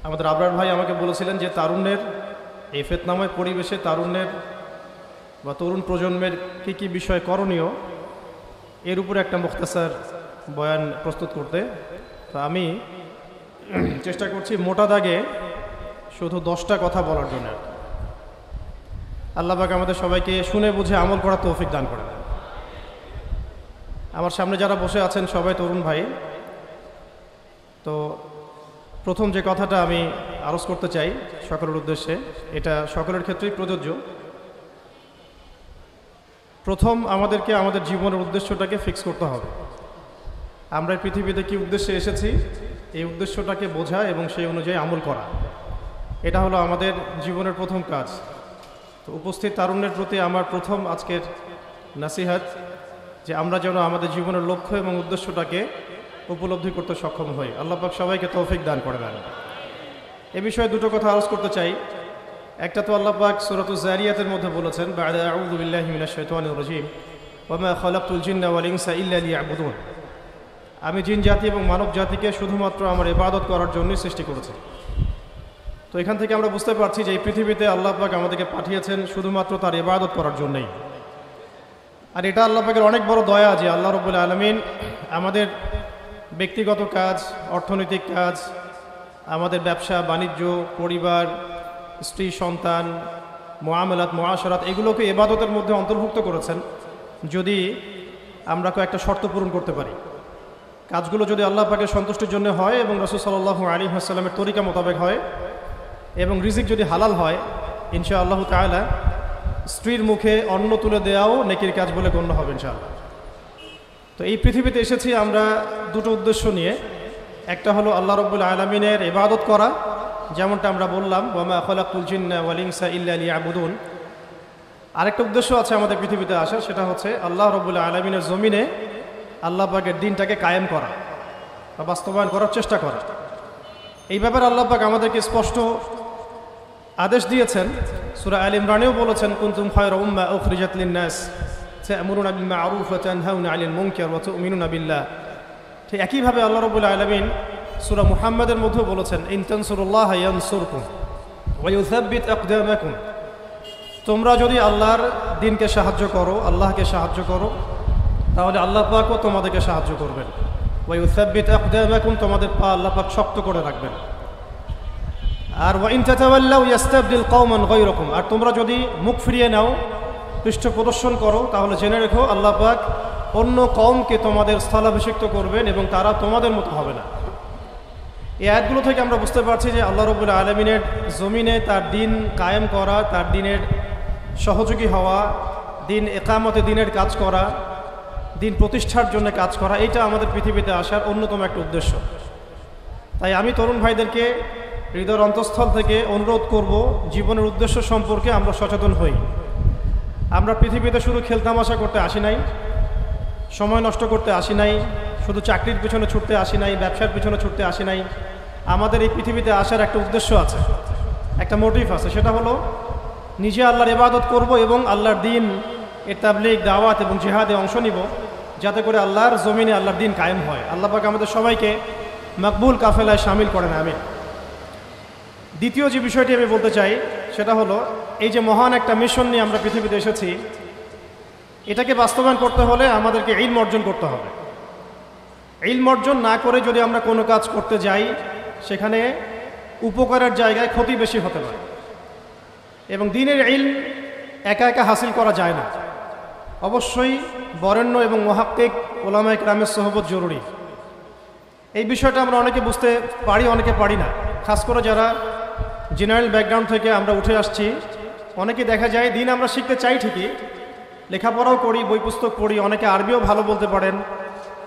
আমাদের আবরার ভাই আমাকে বলেছিলেন যে তারুণ্যের এই ফিতনাময় পরিবেশে তারুণ্যের বা তরুণ প্রজন্মের কী কী বিষয় করণীয় এর উপরে একটা মুখতাসার বয়ান প্রস্তুত করতে। তো আমি চেষ্টা করছি মোটা দাগে শুধু 10টা কথা বলার জন্য। আল্লাহ পাক আমাদের সবাইকে শুনে বুঝে আমল করার তৌফিক দান করে দেন। আমার সামনে যারা বসে আছেন সবাই তরুণ ভাই। তো প্রথম যে কথাটা আমি আরজ করতে চাই সকলের উদ্দেশ্যে, এটা সকলের ক্ষেত্রেই প্রযোজ্য। প্রথম আমাদেরকে আমাদের জীবনের উদ্দেশ্যটাকে ফিক্স করতে হবে। আমরা এই পৃথিবীতে কী উদ্দেশ্যে এসেছি এই উদ্দেশ্যটাকে বোঝা এবং সেই অনুযায়ী আমল করা, এটা হলো আমাদের জীবনের প্রথম কাজ। তো উপস্থিত তারুণ্যের প্রতি আমার প্রথম আজকের নাসিহাত যে আমরা যেন আমাদের জীবনের লক্ষ্য এবং উদ্দেশ্যটাকে উপলব্ধি করতে সক্ষম হই। আল্লাহ পাক সবাইকে তৌফিক দান করে দেন। এ বিষয়ে দুটো কথা আলোচনা করতে চাই। একটা তো আল্লাহ পাক সূরাতুজ যারিয়াতের মধ্যে বলেছেন, বা'দা আউযু বিল্লাহি মিনাশ শাইতানির রাজীম, ওয়া মা খালাকতুল জিন্না ওয়াল ইনসা ইল্লা লিয়াবুদুন। আমি জিন জাতি এবং মানব জাতিকে শুধুমাত্র আমার ইবাদত করার জন্যই সৃষ্টি করেছি। তো এখান থেকে আমরা বুঝতে পারছি যে এই পৃথিবীতে আল্লাহ পাক আমাদেরকে পাঠিয়েছেন শুধুমাত্র তার ইবাদত করার জন্যই। আর এটা আল্লাহ পাকের অনেক বড় দয়া যে আল্লাহ রাব্বুল আলামিন আমাদের ব্যক্তিগত কাজ, অর্থনৈতিক কাজ, আমাদের ব্যবসা বাণিজ্য, পরিবার, স্ত্রী সন্তান, মুআমালাত মুআশারাত এগুলোকে ইবাদতের মধ্যে অন্তর্ভুক্ত করেছেন যদি আমরা কয়েকটা শর্ত পূরণ করতে পারি। কাজগুলো যদি আল্লাহ পাকের সন্তুষ্টির জন্য হয় এবং রাসূল সাল্লাল্লাহু আলাইহি ওয়াসাল্লামের তরিকা মোতাবেক হয় এবং রিজিক যদি হালাল হয়, ইনশাআল্লাহ তাআলা স্ত্রীর মুখে অন্ন তুলে দেওয়াও নেকির কাজ বলে গণ্য হবে ইনশাআল্লাহ। তো এই পৃথিবীতে এসেছি আমরা দুটো উদ্দেশ্য নিয়ে। একটা হলো আল্লাহ রাব্বুল আলামিনের ইবাদত করা, যেমনটা আমরা বললাম, ওয়া মা খালাকতুল জিন্না ওয়াল ইনসা ইল্লা লিয়াবুদুন। আরেকটা উদ্দেশ্য আছে আমাদের পৃথিবীতে আসার, সেটা হচ্ছে আল্লাহ রাব্বুল আলামিনের জমিনে আল্লাহ পাকের দ্বীনটাকে কায়েম করা বা বাস্তবায়ন করার চেষ্টা করা। এই ব্যাপারে আল্লাহ পাক আমাদেরকে স্পষ্ট আদেশ দিয়েছেন। সূরা আল ইমরানেও বলেছেন, কুনতুম খায়রা উম্মাহ উখরিজাত লিন-নাস তা'মুরুনা বিল মা'রুফ ওয়া তানহাউনা 'আনিল মুনকার ওয়া তু'মিনুনা বিল্লাহ। ঠিক একইভাবে আল্লাহ রাব্বুল আলামিন সূরা মুহাম্মাদের মধ্যেও বলেছেন, ইন তানসুরুল্লাহা ইয়ানসুরকুম ওয়া ইউসাব্বিত আকদামাকুম। তোমরা যদি আল্লাহর দ্বীনকে সাহায্য করো, আল্লাহকে সাহায্য করো, তাহলে আল্লাহ পাকও তোমাদেরকে সাহায্য করবেন। ওয়া ইউসাব্বিত আকদামাকুম, তোমাদের পা আল্লাহ পাক শক্ত করে রাখবেন। আর ওয়া ইন তাতাওয়াল্লাউ ইয়াস্তাবদিল কওমান গায়রাকুম, আর তোমরা যদি মুখ ফিরিয়ে নাও, পৃষ্ঠ প্রদর্শন করো, তাহলে জেনে রেখো আল্লাহ পাক অন্য কওমকে তোমাদের স্থলাভিষিক্ত করবেন এবং তারা তোমাদের মতো হবে না। এই আয়াতগুলো থেকে আমরা বুঝতে পারছি যে আল্লাহ রাব্বুল আলামিনের জমিনে তার দ্বীন কায়েম করা, তার দ্বীনের সহযোগী হওয়া, দ্বীন ইকামতে দ্বীনের কাজ করা, দ্বীন প্রতিষ্ঠার জন্য কাজ করা, এইটা আমাদের পৃথিবীতে আসার অন্যতম একটা উদ্দেশ্য। তাই আমি তরুণ ভাইদেরকে হৃদয়ের অন্তঃস্থল থেকে অনুরোধ করব, জীবনের উদ্দেশ্য সম্পর্কে আমরা সচেতন হই। আমরা পৃথিবীতে শুধু খেলতামাশা করতে আসি নাই, সময় নষ্ট করতে আসি নাই, শুধু চাকরির পিছনে ছুটতে আসি নাই, ব্যবসার পিছনে ছুটতে আসি নাই। আমাদের এই পৃথিবীতে আসার একটা উদ্দেশ্য আছে, একটা মোটিভ আছে। সেটা হলো নিজে আল্লাহর ইবাদত করব এবং আল্লাহর দ্বীন এর তাবলীগ, দাওয়াত এবং জিহাদে অংশ নিব, যাতে করে আল্লাহর জমিনে আল্লাহর দ্বীন কায়েম হয়। আল্লাহ পাক আমাদের সবাইকে মকবুল কাফেলায় শামিল করেন, আমিন। দ্বিতীয় যে বিষয়টি আমি বলতে চাই সেটা হলো, এই যে মহান একটা মিশন নিয়ে আমরা পৃথিবীতে এসেছি, এটাকে বাস্তবায়ন করতে হলে আমাদেরকে ইলম অর্জন করতে হবে। ইলম অর্জন না করে যদি আমরা কোনো কাজ করতে যাই, সেখানে উপকারের জায়গায় ক্ষতি বেশি হতে পারে। এবং দ্বীনের ইলম একা একা হাসিল করা যায় না, অবশ্যই বরেণ্য এবং মুহাক্কিক উলামায়ে কেরামের সোহবত জরুরি। এই বিষয়টা আমরা অনেকে বুঝতে পারি, অনেকে পারি না। খাস করে যারা জেনারেল ব্যাকগ্রাউন্ড থেকে আমরা উঠে আসছি, অনেকে দেখা যায় দ্বীন আমরা শিখতে চাই ঠিকই, লেখাপড়াও করি, বই পুস্তক পড়ি, অনেকে আরবিও ভালো বলতে পারেন,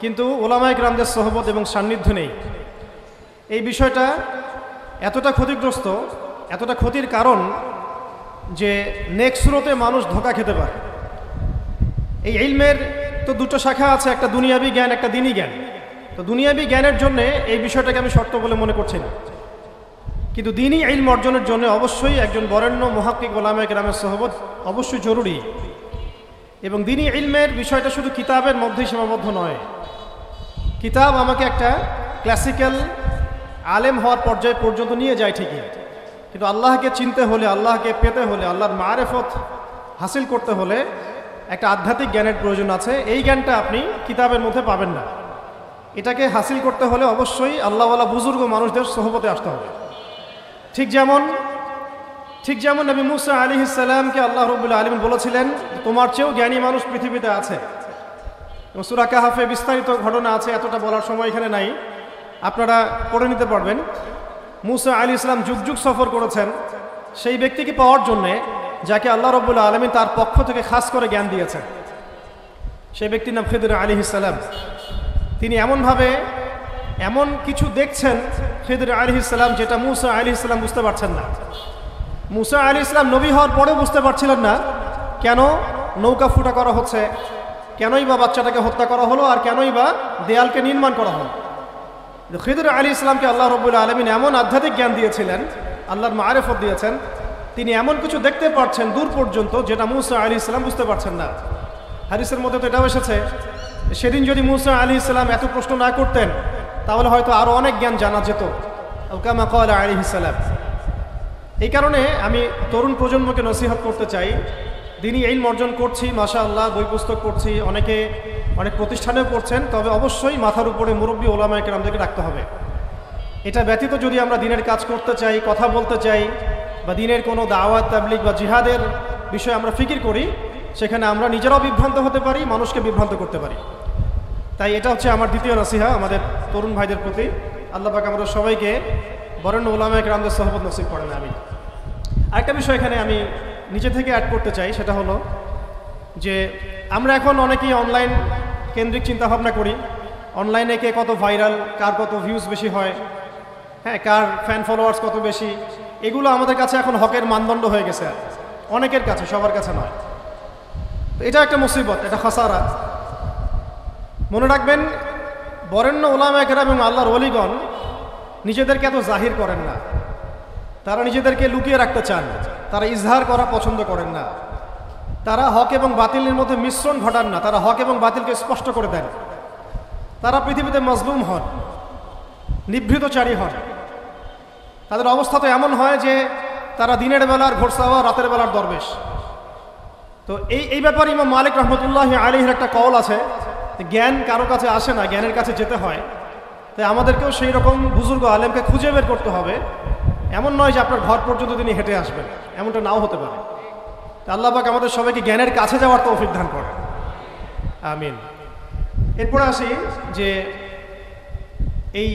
কিন্তু উলামায়ে কেরামদের সোহবত এবং সান্নিধ্য নেই। এই বিষয়টা এতটা ক্ষতিগ্রস্ত, এতটা ক্ষতির কারণ যে নেক্সট স্রোতে মানুষ ধোঁকা খেতে পারে। এই ইলমের তো দুটো শাখা আছে, একটা দুনিয়াবি জ্ঞান, একটা দ্বীনি জ্ঞান। তো দুনিয়াবি জ্ঞানের জন্য এই বিষয়টাকে আমি শর্ত বলে মনে করছি না, কিন্তু দ্বীনি ইলম অর্জনের জন্য অবশ্যই একজন বরেণ্য মুহাক্কিক উলামায়ে কেরামের সোহবত অবশ্যই জরুরি। এবং দ্বীনি ইলমের বিষয়টা শুধু কিতাবের মধ্যেই সীমাবদ্ধ নয়। কিতাব আমাকে একটা ক্লাসিক্যাল আলেম হওয়ার পর্যায় পর্যন্ত নিয়ে যায় ঠিকই, কিন্তু আল্লাহকে চিনতে হলে, আল্লাহকে পেতে হলে, আল্লাহর মারেফত হাসিল করতে হলে একটা আধ্যাত্মিক জ্ঞানের প্রয়োজন আছে। এই জ্ঞানটা আপনি কিতাবের মধ্যে পাবেন না। এটাকে হাসিল করতে হলে অবশ্যই আল্লাহওয়ালা বুজুর্গ মানুষদের সোহবতে আসতে হবে। ঠিক যেমন নবী মুসা আলাইহিস সালামকে আল্লাহ রাব্বুল আলামিন বলেছিলেন, তোমার চেয়েও জ্ঞানী মানুষ পৃথিবীতে আছে। এবং সূরা কাহাফে বিস্তারিত ঘটনা আছে, এতটা বলার সময় এখানে নাই, আপনারা পড়ে নিতে পারবেন। মুসা আলাইহিস সালাম যুগ যুগ সফর করেছেন সেই ব্যক্তিকে পাওয়ার জন্যে যাকে আল্লাহ রাব্বুল আলামিন তার পক্ষ থেকে খাস করে জ্ঞান দিয়েছেন। সেই ব্যক্তির নাম খিদর আলাইহিস সালাম। তিনি এমন কিছু দেখছেন খিদর আলাইহিস সালাম, যেটা মুসা আলাইহিস সালাম বুঝতে পারছেন না। মুসা আলাইহিস সালাম নবী হওয়ার পরেও বুঝতে পারছিলেন না কেন নৌকা ফুটা করা হচ্ছে, কেনই বা বাচ্চাটাকে হত্যা করা হলো, আর কেনই বা দেয়ালকে নির্মাণ করা হলো। খিদর আলাইহিস সালামকে আল্লাহ রাব্বুল আলামিন এমন আধ্যাত্মিক জ্ঞান দিয়েছিলেন, আল্লাহর মারেফত দিয়েছেন, তিনি এমন কিছু দেখতে পাচ্ছেন দূর পর্যন্ত যেটা মুসা আলাইহিস সালাম বুঝতে পারছেন না। হাদিসের মধ্যে তো এটাও এসেছে, সেদিন যদি মুসা আলাইহিস সালাম এত প্রশ্ন না করতেন তাহলে হয়তো আরো অনেক জ্ঞান জানা যেত, কামা ক্বালা আলাইহিস সালাম। এই কারণে আমি তরুণ প্রজন্মকে নসিহত করতে চাই, দিনই ইলম অর্জন করছি, মাশাআল্লাহ, বই পুস্তক পড়ছি, অনেকে অনেক প্রতিষ্ঠানেও পড়ছেন, তবে অবশ্যই মাথার উপরে মুরব্বী ওলামায়ে কেরামদেরকে রাখতে হবে। এটা ব্যতীত যদি আমরা দিনের কাজ করতে চাই, কথা বলতে চাই, বা দিনের কোনো দাওয়াত তাবলীগ বা জিহাদের বিষয়ে আমরা ফিকির করি, সেখানে আমরা নিজেরাও বিভ্রান্ত হতে পারি, মানুষকে বিভ্রান্ত করতে পারি। তাই এটা হচ্ছে আমার দ্বিতীয় নসিহা আমাদের তরুণ ভাইদের প্রতি। আল্লাহ পাক আমাদের সবাইকে বরেণ্য ওলামায়ে কেরামদের সোহবত নসিব করেন। আমি আরেকটা বিষয় এখানে আমি নিচে থেকে অ্যাড করতে চাই, সেটা হলো যে আমরা এখন অনেকেই অনলাইন কেন্দ্রিক চিন্তাভাবনা করি। অনলাইনে কে কত ভাইরাল, কার কত ভিউজ বেশি হয়, হ্যাঁ, কার ফ্যান ফলোয়ার্স কত বেশি, এগুলো আমাদের কাছে এখন হকের মানদণ্ড হয়ে গেছে, অনেকের কাছে, সবার কাছে নয়। এটা একটা মুসিবত, এটা খাসারা। মনে রাখবেন, বরেণ্য ওলামায়ে কেরাম এবং আল্লাহর ওলিগণ নিজেদেরকে এত জাহির করেন না, তারা নিজেদেরকে লুকিয়ে রাখতে চান, তারা ইজহার করা পছন্দ করেন না, তারা হক এবং বাতিলের মধ্যে মিশ্রণ ঘটান না, তারা হক এবং বাতিলকে স্পষ্ট করে দেন। তারা পৃথিবীতে মজলুম হন, নিভৃতচারী হন। তাদের অবস্থা তো এমন হয় যে তারা দিনের বেলার ঘোড়সাওয়া, রাতের বেলার দরবেশ। তো এই ব্যাপারে ইমাম মালিক রহমতুল্লাহ আলাইহির একটা কওল আছে, জ্ঞান কারো কাছে আসে না, জ্ঞানের কাছে যেতে হয়। তাই আমাদেরকেও সেই রকম বুজুর্গ আলেমকে খুঁজে বের করতে হবে। এমন নয় যে আপনার ঘর পর্যন্ত তিনি হেঁটে আসবেন, এমনটা নাও হতে পারে। তা আল্লাহ পাক আমাদের সবাইকে জ্ঞানের কাছে যাওয়ার তৌফিক দান করেন, আমিন। এরপরে আসি যে এই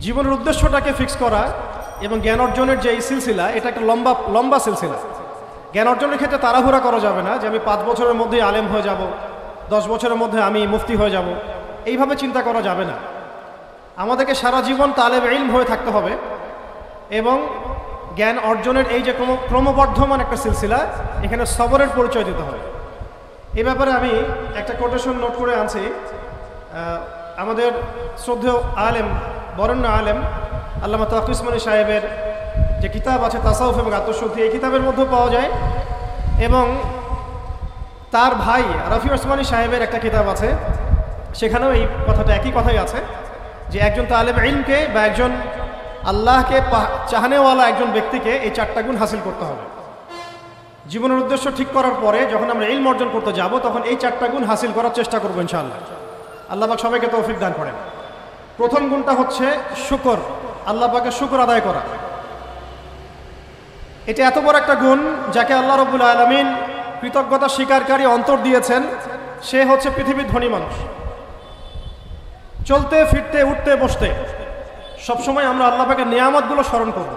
জীবনের উদ্দেশ্যটাকে ফিক্স করা এবং জ্ঞান অর্জনের যে এই সিলসিলা, এটা একটা লম্বা সিলসিলা। জ্ঞান অর্জনের ক্ষেত্রে তাড়াহুড়া করা যাবে না যে আমি 5 বছরের মধ্যেই আলেম হয়ে যাব, 10 বছরের মধ্যে আমি মুফতি হয়ে যাব, এইভাবে চিন্তা করা যাবে না। আমাদেরকে সারা জীবন তালেব ইলম হয়ে থাকতে হবে এবং জ্ঞান অর্জনের এই যে ক্রমবর্ধমান একটা সিলসিলা, এখানে সবরের পরিচয় দিতে হবে। এই ব্যাপারে আমি একটা কোটেশন নোট করে আনছি। আমাদের শ্রদ্ধেয় আলেম, বরেণ্য আলেম আল্লামা তাকি উসমানী সাহেবের যে কিতাব আছে তাসাউফ এবং আত্মশুদ্ধি, এই কিতাবের মধ্যেও পাওয়া যায়, এবং তার ভাই রফি ওসমানী সাহেবের একটা কিতাব আছে, সেখানেও এই কথাটা, একই কথাই আছে যে একজন তালেব ইলমকে বা একজন আল্লাহকে চাহনেওয়ালা একজন ব্যক্তিকে এই 4টা গুণ হাসিল করতে হবে। জীবনের উদ্দেশ্য ঠিক করার পরে যখন আমরা ইলম অর্জন করতে যাব, তখন এই 4টা গুণ হাসিল করার চেষ্টা করবো ইনশাআল্লাহ। আল্লাহ পাক সবাইকে তৌফিক দান করেন। প্রথম গুণটা হচ্ছে শুকর, আল্লাহ পাকের শুকর আদায় করা। এটা এত বড় একটা গুণ যাকে আল্লাহ রাব্বুল আলামিন কৃতজ্ঞতা স্বীকারকারী অন্তর দিয়েছেন, সে হচ্ছে পৃথিবীর ধনী মানুষ। চলতে ফিরতে উঠতে বসতে সবসময় আমরা আল্লাহ পাকের নিয়ামতগুলো স্মরণ করব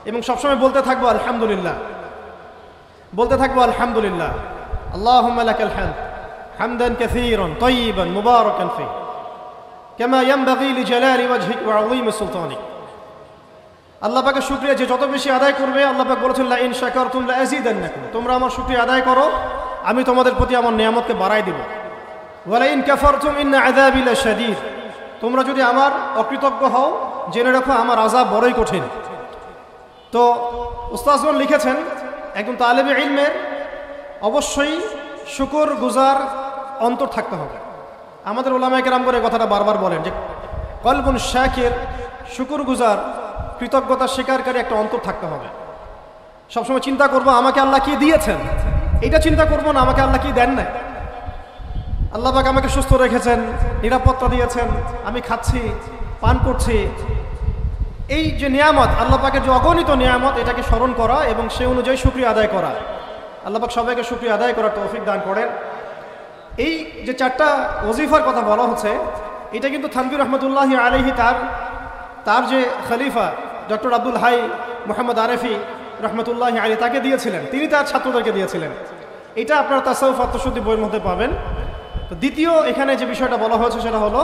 এবং সবসময় বলতে থাকবো আলহামদুলিল্লাহ, বলতে থাকবো আলহামদুলিল্লাহ। আল্লাহুম্মা লাকাল হামদ হামদান কাসীরান তাইয়িবান মুবারাকান ফীহি কামা ইয়ানবাগী লিজালালি ওয়াজহিক ওয়া আযীমি সুলতানিক। আল্লাহ পাকের শুকরিয়া যে যত বেশি আদায় করবে, আল্লাহ পাক বলেছেন লা ইন শাকারতুম লা আযীদান্নাকুম, তোমরা আমার শুকরিয়া আদায় করো, আমি তোমাদের প্রতি আমার নিয়ামতকে বাড়াই দেব। ওয়া লা ইন কাফারতুম ইন্না আযাবি লাশাদীদ, তোমরা যদি আমার অকৃতজ্ঞ হও, জেনে রাখো আমার আযাব বড়ই কঠিন। তো উস্তাদগণ লিখেছেন একজন তালেবে ইলমের অবশ্যই শুকর গুজার অন্তর থাকতে হবে। আমাদের উলামায়ে কেরাম করে কথাটা বারবার বলেন যে কলবুন শাকির শুকরগুজার, কৃতজ্ঞতা স্বীকারকারী একটা অন্তর থাকতে হবে। সবসময় চিন্তা করব আমাকে আল্লাহ কি দিয়েছেন, এটা চিন্তা করব না আমাকে আল্লাহ কি দেন নাই। আল্লাহ পাক আমাকে সুস্থ রেখেছেন, নিরাপত্তা দিয়েছেন, আমি খাচ্ছি, পান করছি। এই যে নিয়ামত, আল্লাহ পাকের যে অগণিত নিয়ামত, এটাকে স্মরণ করা এবং সে অনুযায়ী শুকরিয়া আদায় করা। আল্লাহ পাক সবাইকে শুকরিয়া আদায় করার তৌফিক দান করেন। এই যে 4টা ওজিফার কথা বলা হচ্ছে, এটা কিন্তু থানভী রহমতুল্লাহি আলাইহি তার যে খলিফা ডক্টর আব্দুল হাই মোহাম্মদ আরেফি রহমতুল্লাহি আলাইহি তাকে দিয়েছিলেন, তিনি তার ছাত্রদেরকে দিয়েছিলেন। এটা আপনারা তাসাউফ আত্মশুদ্ধি বইয়ের মধ্যে পাবেন। তো দ্বিতীয় এখানে যে বিষয়টা বলা হয়েছে সেটা হলো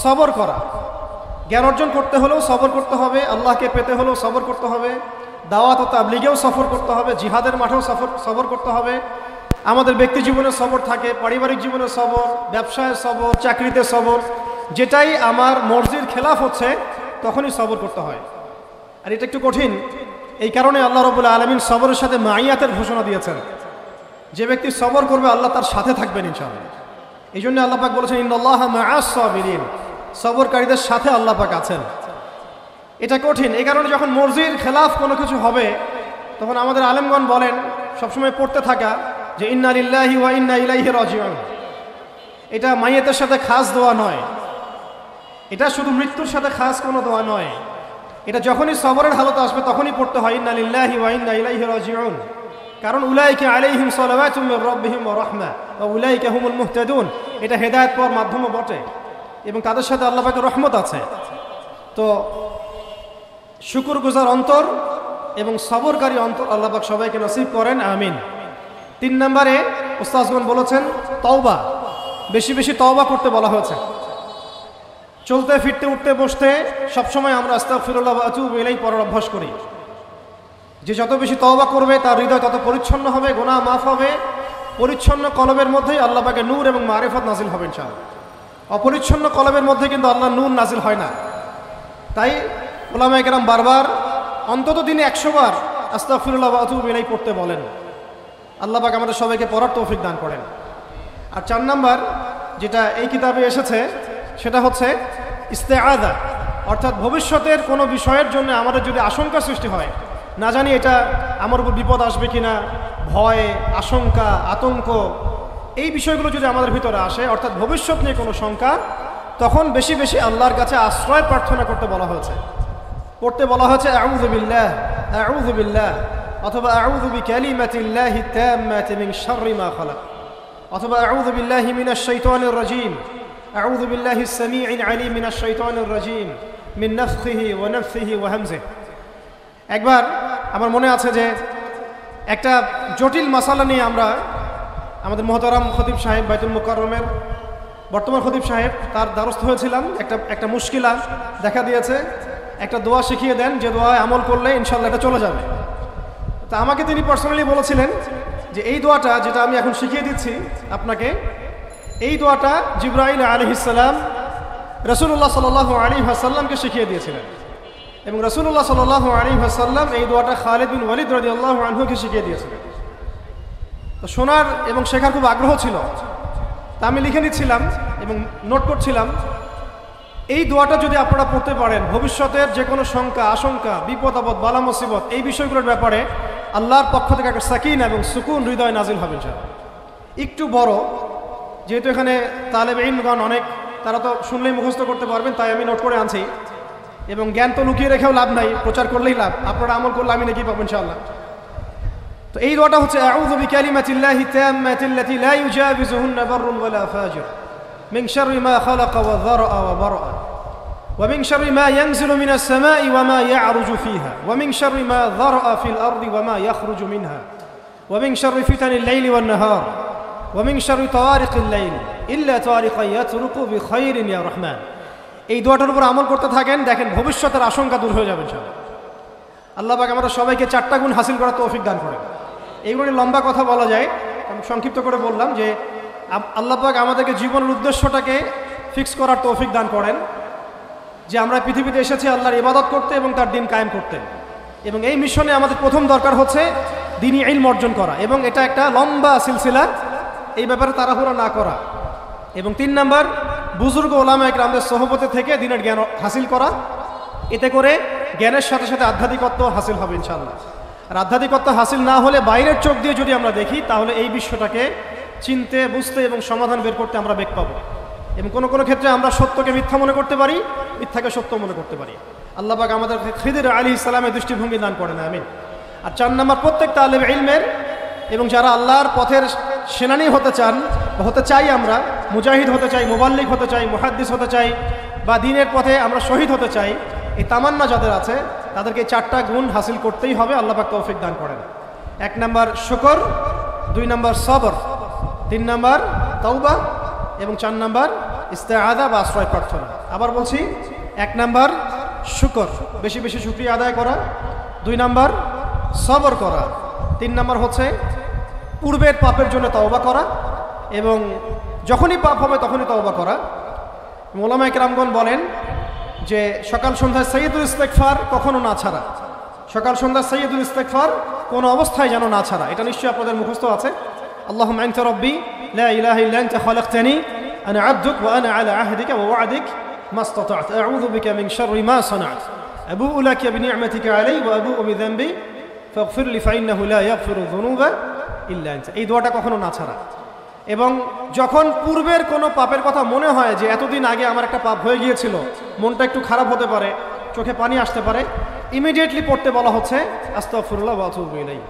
সবর করা। জ্ঞান অর্জন করতে হলেও সবর করতে হবে, আল্লাহকে পেতে হলেও সবর করতে হবে, দাওয়াত ও তাবলীগেও সফর করতে হবে, জিহাদের মাঠেও সবর করতে হবে। আমাদের ব্যক্তি জীবনে সবর থাকে, পারিবারিক জীবনে সবর, ব্যবসায় সবর, চাকরিতে সবর। যেটাই আমার মর্জির খেলাফ হচ্ছে তখনই সবর করতে হয়। আর এটা একটু কঠিন, এই কারণে আল্লাহ রাব্বুল আলামিন সবরের সাথে মাইয়াতের ঘোষণা দিয়েছেন। যে ব্যক্তি সবর করবে আল্লাহ তার সাথে থাকবেন ইনশাআল্লাহ। এই জন্য আল্লাহ পাক বলেছেন ইন্নাল্লাহা মাআস সাবিরিন, সবরকারীদের সাথে আল্লাহ পাক আছেন। এটা কঠিন, এই কারণে যখন মর্জির খেলাফ কোনো কিছু হবে তখন আমাদের আলেমগণ বলেন সবসময় পড়তে থাকা যে ইন্না লিল্লাহি ওয়া ইন্না ইলাইহি রাজিউন। এটা মাইয়াতের সাথে খাস দোয়া নয়, এটা শুধু মৃত্যুর সাথে খাস কোনো দোয়া নয়। এটা যখনই সবরের হালত আসবে তখনই পড়তে হয় ইন্না লিল্লাহি ওয়া ইন্না ইলাইহি রাজিউন। কারণ উলাইকা আলাইহিম সালাওয়াতুম মির রাব্বিহিম ওয়া রাহমা ওয়া উলাইকা হুমুল মুহতাদুন। এটা হেদায়েত পাওয়ার মাধ্যমও বটে এবং তাদের সাথে আল্লাহ পাকের রহমত আছে। তো শুকরগুজার অন্তর এবং সবরকারী অন্তর আল্লাহ পাক সবাইকে নসিব করেন, আমিন। 3 নম্বরে উস্তাজগণ বলেছেন তওবা, বেশি বেশি তওবা করতে বলা হয়েছে। চলতে ফিরতে উঠতে বসতে সবসময় আমরা আস্তাগফিরুল্লাহ ওয়া আতুবু ইলাইহি পড়ার অভ্যাস করি। যে যত বেশি তওবা করবে তার হৃদয় তত পরিচ্ছন্ন হবে, গুনাহ মাফ হবে। পরিচ্ছন্ন কলবের মধ্যেই আল্লাহ পাকের নূর এবং মারিফত নাজিল হবে ইনশাআল্লাহ। অপরিচ্ছন্ন কলবের মধ্যে কিন্তু আল্লাহর নূর নাজিল হয় না। তাই উলামায়ে কেরাম বারবার অন্তত দিনে 100 বার আস্তাগফিরুল্লাহ ওয়া আতুবু ইলাইহি পড়তে বলেন। আল্লাহ পাক আমাদের সবাইকে পড়ার তৌফিক দান করেন। আর 4 নাম্বার যেটা এই কিতাবে এসেছে সেটা হচ্ছে ইস্তেআযা, অর্থাৎ ভবিষ্যতের কোনো বিষয়ের জন্য আমাদের যদি আশঙ্কা সৃষ্টি হয়, না জানি এটা আমার উপর বিপদ আসবে কিনা, ভয়, আশঙ্কা, আতঙ্ক, এই বিষয়গুলো যদি আমাদের ভিতরে আসে, অর্থাৎ ভবিষ্যৎ নিয়ে কোনো শঙ্কা, তখন বেশি বেশি আল্লাহর কাছে আশ্রয় প্রার্থনা করতে বলা হয়েছে। পড়তে বলা হয়েছে আউযু বিল্লাহ অথবা আউযু বিকালিমাতিল্লাহি তাম্মাতি মিন শাররি মা খালাক অথবা আউযু বিল্লাহি মিনাশ শাইতানির রাজীম আউযু বিল্লাহিস সামিউল আলীম মিনাশ শাইতানির রাজীম মিন নাফখিহি ওয়া নাফসিহি ওয়া হামজিহি। একবার আমার মনে আছে যে একটা জটিল মাসালা নিয়ে আমরা আমাদের মোহতারাম খতিব সাহেব বাইতুল মুকাররমের বর্তমান খতিব সাহেব তার দ্বারস্থ হয়েছিলাম। একটা মুশকিলা দেখা দিয়েছে, একটা দোয়া শিখিয়ে দেন যে দোয়ায় আমল করলে ইনশাআল্লাহ এটা চলে যাবে। তা আমাকে তিনি পার্সোনালি বলেছিলেন যে এই দোয়াটা যেটা আমি এখন শিখিয়ে দিচ্ছি আপনাকে, এই দোয়াটা জিবরাইল আলাইহিস সালাম রাসূলুল্লাহ সাল্লাল্লাহু আলাইহি ওয়াসাল্লামকে শিখিয়ে দিয়েছিলেন এবং রাসূলুল্লাহ সাল্লাল্লাহু আলাইহি ওয়াসাল্লাম এই দোয়াটা খালিদ বিন ওয়ালিদ রাদিয়াল্লাহু আনহুকে শিখিয়ে দিয়েছিলেন। তো শোনার এবং শেখার খুব আগ্রহ ছিল, তা আমি লিখে নিচ্ছিলাম এবং নোট করছিলাম। এই দোয়াটা যদি আপনারা পড়তে পারেন, ভবিষ্যতের যে কোনো শঙ্কা, আশঙ্কা, বিপদ আপদ, বালা মুসিবত, এই বিষয়গুলোর ব্যাপারে আল্লাহর পক্ষ থেকে একটা সাকিনা এবং সুকুন হৃদয় নাজিল হবে ইনশাআল্লাহ। একটু বড়, যেহেতু এখানে তালেবে ইলমগণ অনেক, তারা তো শুনলেই মুখস্থ করতে পারবেন, তাই আমি নোট করে আনছি। এবং জ্ঞান তো লুকিয়ে রেখেও লাভ নাই, প্রচার করলেই লাভ, আপনারা আমল করলে আমি নাকি পাবো ইনশাআল্লাহ। তো এই দোয়াটা হচ্ছে আউযু বিকালিমাতিল্লাহি তাম্মাতিল্লাতি লা ইউজাবিজুহুন্না বাররুন ওয়ালা ফাজির মিন শাররি মা খালাকা ওয়া যারআ ওয়া বারআ ওয়া মিন শাররি মা ইয়ানজিলু মিনাস সামাই ওয়া মা ইয়া'রুজু ফিহা ওয়া মিন শাররি মা যারআ ফিল আরদি ওয়া মা ইয়াখরুজু মিনহা ওয়া মিন শাররি ফিতানিল লাইলি ওয়ান নাহার ওয়া মিন শাররি তাওয়ারিকিল লাইল ইল্লা তাওয়ারিকা ইয়াতরুকু বিখাইরিন ইয়া রাহমান। এই দোয়াটার উপর আমল করতে থাকেন, দেখেন ভবিষ্যতের আশঙ্কা দূর হয়ে যাবে ইনশাআল্লাহ। আল্লাহ পাক আমাদের সবাইকে 4টা গুণ হাসিল করার তৌফিক দান করেন। এইগুলো লম্বা কথা বলা যায়, আমি সংক্ষিপ্ত করে বললাম যে আল্লাহ পাক আমাদেরকে জীবনের উদ্দেশ্যটাকে ফিক্স করার তৌফিক দান করেন, যে আমরা পৃথিবীতে এসেছি আল্লাহর ইবাদত করতে এবং তার দিন কায়েম করতে। এবং এই মিশনে আমাদের প্রথম দরকার হচ্ছে দ্বীনি ইলম অর্জন করা, এবং এটা একটা লম্বা সিলসিলা, এই ব্যাপারে তাড়াহুড়া না করা। এবং 3 নাম্বার, বুজুর্গ ওলামা ইকরামদের সোহবতে থেকে দ্বীনের জ্ঞান হাসিল করা। এতে করে জ্ঞানের সাথে সাথে আধ্যাত্মিকত্ব হাসিল হবে ইনশাআল্লাহ। আর আধ্যাত্মিকত্ব হাসিল না হলে বাইরের চোখ দিয়ে যদি আমরা দেখি তাহলে এই বিশ্বটাকে চিনতে, বুঝতে এবং সমাধান বের করতে আমরা বেগ পাবো। এবং কোনো কোনো ক্ষেত্রে আমরা সত্যকে মিথ্যা মনে করতে পারি, মিথ্যাকে সত্য মনে করতে পারি। আল্লাহ পাক আমাদের খিদির আলাইহিস সালামের দৃষ্টিভঙ্গি দান করেন, আমিন। আর 4 নম্বর, প্রত্যেক তালেব ইলমের এবং যারা আল্লাহর পথের সেনানী হতে চান, হতে চাই, আমরা মুজাহিদ হতে চাই, মুবাল্লিগ হতে চাই, মুহাদ্দিস হতে চাই, বা দ্বীনের পথে আমরা শহীদ হতে চাই, এই তামান্না যাদের আছে তাদেরকে এই 4টা গুণ হাসিল করতেই হবে। আল্লাহ পাক তৌফিক দান করেন। 1 নম্বর শুকর, 2 নম্বর সবর, 3 নম্বর তাওবা এবং 4 নম্বর ইস্তেআযা বা আশ্রয় প্রার্থনা। আবার বলছি, 1 নম্বর শুকর, বেশি বেশি শুকরিয়া আদায় করা, 2 নম্বর সবর করা, 3 নম্বর হচ্ছে পূর্বের পাপের জন্য তওবা করা, এবং যখনই পাপ হবে তখনই তওবা করা। ওলামায়ে কেরামগণ বলেন যে সকাল সন্ধ্যায় সাইয়্যিদুল ইস্তিগফার কখনো না ছাড়া, সকাল সন্ধ্যা সাইয়্যিদুল ইস্তিগফার কোনো অবস্থায় যেন না ছাড়া। এটা নিশ্চয়ই আপনাদের মুখস্থ আছে। আল্লাহুম্মা আনতা রাব্বি লা ইলাহা ইল্লা আনতা খালাকতানি আনা আবদুক ওয়া আনা আলা আহদিকা ওয়া ওয়া'দিক মাসতাতা'ত আউযু বিকা মিন শাররি মা সানা'ত আবুউ লাকা বিনি'মাতিকা আলাইয়া ওয়া আবুউ বিযানবি ফাগফির লি ফাইন্নাহু লা ইয়াগফিরু যুনুবা ইল্লা আনতা। এই দোয়াটা কখনো না ছাড়া। এবং যখন পূর্বের কোনো পাপের কথা মনে হয় যে এতদিন আগে আমার একটা পাপ হয়ে গিয়েছিল, মনটা একটু খারাপ হতে পারে, চোখে পানি আসতে পারে, ইমিডিয়েটলি পড়তে বলা হচ্ছে আস্তাগফিরুল্লাহ ওয়া আতুবু ইলাইহি,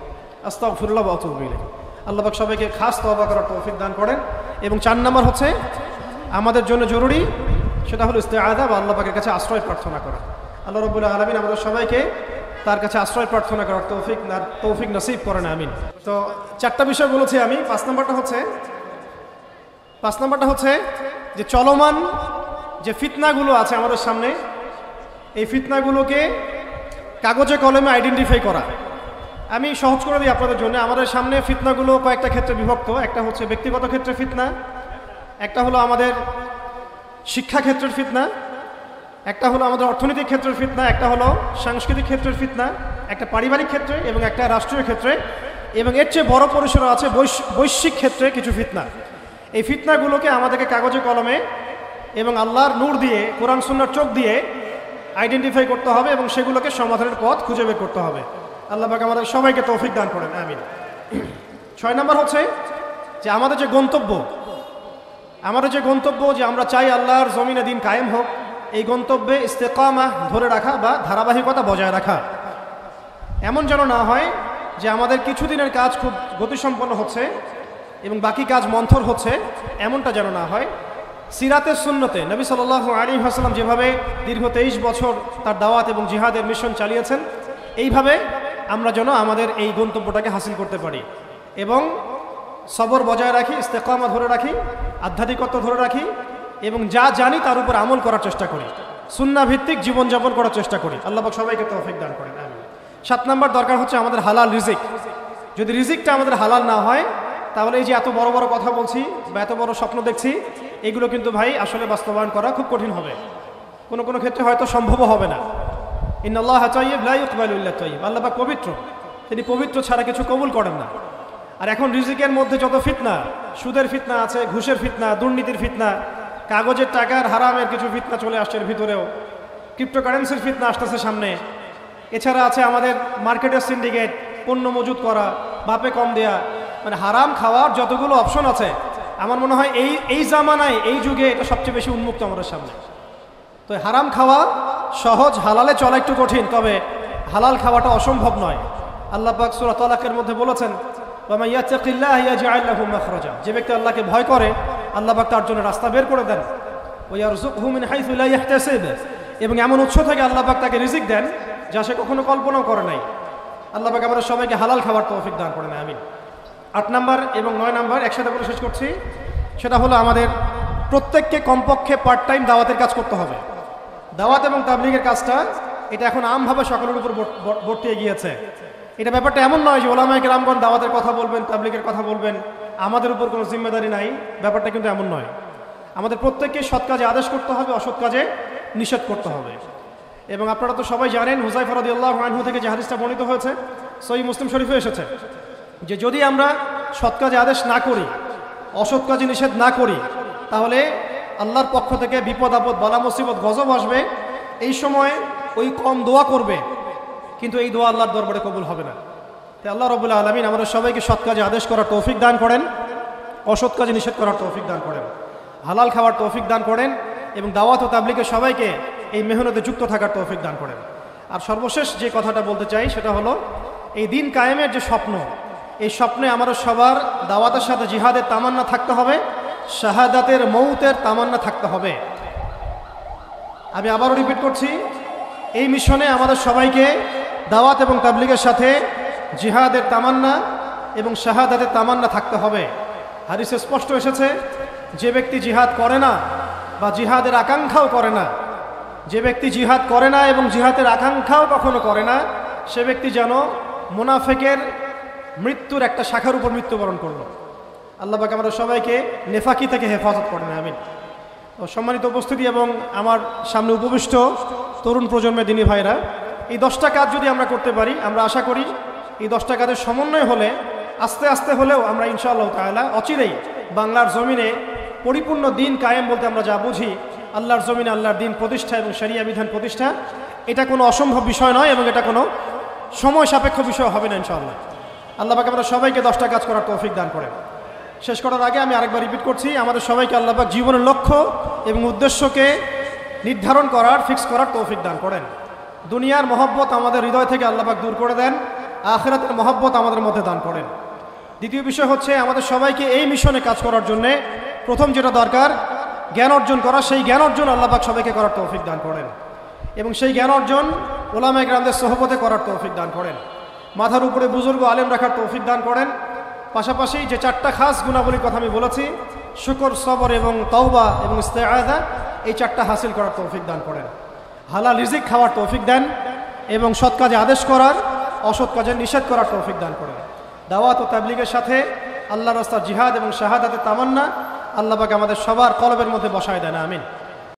আস্তাগফিরুল্লাহ ওয়া আতুবু ইলাইহি। আল্লাহ পাক সবাইকে খাস তওবা করার তৌফিক দান করেন। এবং 4 নম্বর হচ্ছে আমাদের জন্য জরুরি, সেটা হলো ইস্তেআযা বা আল্লাহ পাকের কাছে আশ্রয় প্রার্থনা করা। আল্লাহ রাব্বুল আলামিন আমাদের সবাইকে তার কাছে আশ্রয় প্রার্থনা করার তৌফিক নসিব করেন, আমিন। তো 4টা বিষয় বলেছি আমি। 5 নম্বরটা হচ্ছে যে চলমান যে ফিতনাগুলো আছে আমাদের সামনে, এই ফিতনাগুলোকে কাগজে কলমে আইডেন্টিফাই করা। আমি সহজ করে দিই আপনাদের জন্য। আমাদের সামনে ফিতনাগুলো কয়েকটা ক্ষেত্রে বিভক্ত। একটা হচ্ছে ব্যক্তিগত ক্ষেত্রে ফিতনা, একটা হলো আমাদের শিক্ষা ক্ষেত্রের ফিতনা, একটা হলো আমাদের অর্থনৈতিক ক্ষেত্রের ফিতনা, একটা হলো সাংস্কৃতিক ক্ষেত্রের ফিতনা, একটা পারিবারিক ক্ষেত্রে এবং একটা রাষ্ট্রীয় ক্ষেত্রে, এবং এর চেয়ে বড় পরিসরে আছে বৈশ্বিক ক্ষেত্রে কিছু ফিতনা। এই ফিতনাগুলোকে আমাদেরকে কাগজে কলমে এবং আল্লাহর নূর দিয়ে, কোরআন সুন্নাহর চোখ দিয়ে আইডেন্টিফাই করতে হবে এবং সেগুলোকে সমাধানের পথ খুঁজে বের করতে হবে। আল্লাহ পাক আমাদের সবাইকে তৌফিক দান করেন, আমিন। 6 নম্বর হচ্ছে যে আমাদের যে গন্তব্য যে আমরা চাই আল্লাহর জমিনে দিন কায়েম হোক, এই গন্তব্যে ইস্তেকামা ধরে রাখা বা ধারাবাহিকতা বজায় রাখা। এমন যেন না হয় যে আমাদের কিছুদিনের কাজ খুব গতিসম্পন্ন হচ্ছে এবং বাকি কাজ মন্থর হচ্ছে, এমনটা যেন না হয়। সিরাতের সুন্নতে নবী সাল্লাল্লাহু আলাইহি ওয়াসাল্লাম যেভাবে দীর্ঘ 23 বছর তার দাওয়াত এবং জিহাদের মিশন চালিয়েছেন, এইভাবে আমরা যেন আমাদের এই গন্তব্যটাকে হাসিল করতে পারি এবং সবর বজায় রাখি, ইস্তেকামা ধরে রাখি, আধ্যাত্মিকত্ব ধরে রাখি এবং যা জানি তার উপর আমল করার চেষ্টা করি, সুন্নাহ ভিত্তিক জীবনযাপন করার চেষ্টা করি। আল্লাহ পাক সবাইকে তৌফিক দান করেন, আমিন। 7 নম্বর দরকার হচ্ছে আমাদের হালাল রিজিক। যদি রিজিকটা আমাদের হালাল না হয় তাহলে এই যে এত বড় বড় কথা বলছি বা এত বড় স্বপ্ন দেখছি, এগুলো কিন্তু ভাই আসলে বাস্তবায়ন করা খুব কঠিন হবে, কোনো কোনো ক্ষেত্রে হয়তো সম্ভবও হবে না। ইন্নাল্লাহা তাইয়্যিব লা ইকবালু ইল্লা তাইয়্যিব, আল্লাহ পাক পবিত্র, তিনি পবিত্র ছাড়া কিছু কবুল করেন না। আর এখন রিজিকের মধ্যে যত ফিতনা, সুদের ফিতনা আছে, ঘুষের ফিতনা, দুর্নীতির ফিতনা, কাগজের টাকার হারামের কিছু ফিতনা চলে আসছে এর ভিতরেও, ক্রিপ্টোকারেন্সির ফিতনা আসতেছে সামনে। এছাড়া আছে আমাদের মার্কেটের সিন্ডিকেট, পণ্য মজুত করা, বাপে কম দেয়া, মানে হারাম খাওয়ার যতগুলো অপশন আছে, আমার মনে হয় এই জামানায়, এই যুগে এটা সবচেয়ে বেশি উন্মুক্ত আমাদের সামনে। তো হারাম খাওয়া সহজ, হালালে চলা একটু কঠিন, তবে হালাল খাওয়াটা অসম্ভব নয়। আল্লাহ পাক সূরা তালাকের মধ্যে বলেছেন, ওয়া মান ইয়াত্তাকিল্লাহ ইয়াজআল লাহু মাখরাজা, যে ব্যক্তি আল্লাহকে ভয় করে আল্লাহ পাক তার জন্য রাস্তা বের করে দেন। ওয়া ইয়ারযুকহু মিন হাইসু লা ইয়াহতাসিব, এবং এমন উৎস থেকে আল্লাহ পাক তাকে রিজিক দেন যা সে কখনো কল্পনাও করে নাই। আল্লাহ পাক আমাদের সবাইকে হালাল খাবার তৌফিক দান করেন, আমিন। 8 নম্বর এবং 9 নম্বর একসাথে বলে শেষ করছি। সেটা হলো আমাদের প্রত্যেককে কমপক্ষে পার্ট টাইম দাওয়াতের কাজ করতে হবে। দাওয়াত এবং তাবলীগের কাজটা এটা এখন আমভাবে সকলের উপর বর্তিয়ে গিয়েছে। এটা ব্যাপারটা এমন নয় যে ওলামায়ে কেরামগণ দাওয়াতের কথা বলবেন, তাবলীগের কথা বলবেন, আমাদের উপর কোনো জিম্মেদারি নাই, ব্যাপারটা কিন্তু এমন নয়। আমাদের প্রত্যেককে সৎ কাজে আদেশ করতে হবে, অসৎ কাজে নিষেধ করতে হবে। এবং আপনারা তো সবাই জানেন, হুযায়ফা রাদিয়াল্লাহু আনহু থেকে যে হাদিসটা বর্ণিত হয়েছে, সহিহ মুসলিম শরীফে এসেছে, যে যদি আমরা সৎ কাজে আদেশ না করি, অসৎ কাজে নিষেধ না করি, তাহলে আল্লাহর পক্ষ থেকে বিপদ আপদ, বালা মুসিবত, গজব আসবে। এই সময় ওই কম দোয়া করবে, কিন্তু এই দোয়া আল্লাহর দরবারে কবুল হবে না। তাই আল্লাহ রাব্বুল আলামিন আমাদের সবাইকে সৎ কাজে আদেশ করার তৌফিক দান করেন, অসৎ কাজে নিষেধ করার তৌফিক দান করেন, হালাল খাওয়ার তৌফিক দান করেন, এবং দাওয়াত ও তাবলীগে সবাইকে এই মেহনতে যুক্ত থাকার তৌফিক দান করেন। আর সর্বশেষ যে কথাটা বলতে চাই সেটা হলো, এই দিন কায়েমের যে স্বপ্ন, এই স্বপ্নে আমাদের সবার দাওয়াতের সাথে জিহাদের তামান্না থাকতে হবে, শাহাদাতের মৌতের তামান্না থাকতে হবে। আমি আবারও রিপিট করছি, এই মিশনে আমাদের সবাইকে দাওয়াত এবং তাবলীগের সাথে জিহাদের তামান্না এবং শাহাদাতের তামান্না থাকতে হবে। হাদিসে স্পষ্ট এসেছে, যে ব্যক্তি জিহাদ করে না বা জিহাদের আকাঙ্ক্ষাও করে না, যে ব্যক্তি জিহাদ করে না এবং জিহাদের আকাঙ্ক্ষাও কখনো করে না, সে ব্যক্তি যেন মুনাফিকের মৃত্যুর একটা শাখার উপর মৃত্যুবরণ করলো। আল্লাহ পাক আমাদের সবাইকে নেফাকি থেকে হেফাজত করেন, আমিন। তো সম্মানিত উপস্থিতি এবং আমার সামনে উপবিষ্ট তরুণ প্রজন্মের দিনী ভাইরা, এই 10টা কাজ যদি আমরা করতে পারি, আমরা আশা করি এই 10টা কাজের সমন্বয় হলে আস্তে আস্তে হলেও আমরা ইনশাআল্লাহ তাআলা অচিরেই বাংলার জমিনে পরিপূর্ণ দিন কায়েম বলতে আমরা যা বুঝি, আল্লাহর জমিনে আল্লাহর দিন প্রতিষ্ঠা এবং শরিয়া বিধান প্রতিষ্ঠা, এটা কোনো অসম্ভব বিষয় নয় এবং এটা কোনো সময় সাপেক্ষ বিষয় হবে না ইনশাআল্লাহ। আল্লাহ পাক আমরা সবাইকে 10টা কাজ করার তৌফিক দান করেন। শেষ করার আগে আমি আরেকবার রিপিট করছি, আমাদের সবাইকে আল্লাহ পাক জীবনের লক্ষ্য এবং উদ্দেশ্যকে নির্ধারণ করার, ফিক্স করার তৌফিক দান করেন। দুনিয়ার মহব্বত আমাদের হৃদয় থেকে আল্লাহ পাক দূর করে দেন, আখিরাতের মহব্বত আমাদের মধ্যে দান করেন। দ্বিতীয় বিষয় হচ্ছে, আমাদের সবাইকে এই মিশনে কাজ করার জন্যে প্রথম যেটা দরকার, জ্ঞান অর্জন করা। সেই জ্ঞান অর্জন আল্লাহ পাক সবাইকে করার তৌফিক দান করেন এবং সেই জ্ঞান অর্জন উলামায়ে কেরামদের সোহবতে করার তৌফিক দান করেন। মাথার উপরে বুজুর্গ আলেম রাখার তৌফিক দান করেন। পাশাপাশি যে 4টা খাস গুণাবলীর কথা আমি বলেছি, শুকর, সবর এবং তওবা এবং ইস্তেআযা, এই 4টা হাসিল করার তৌফিক দান করেন। হালাল রিজিক খাওয়ার তৌফিক দেন এবং সৎ কাজে আদেশ করার, অসৎ কাজে নিষেধ করার তৌফিক দান করেন। দাওয়াত ও তাবলীগের সাথে আল্লাহর রাস্তায় জিহাদ এবং শাহাদাতের তামান্না আল্লাহ পাক আমাদের সবার কলবের মধ্যে বসায় দেন, আমিন।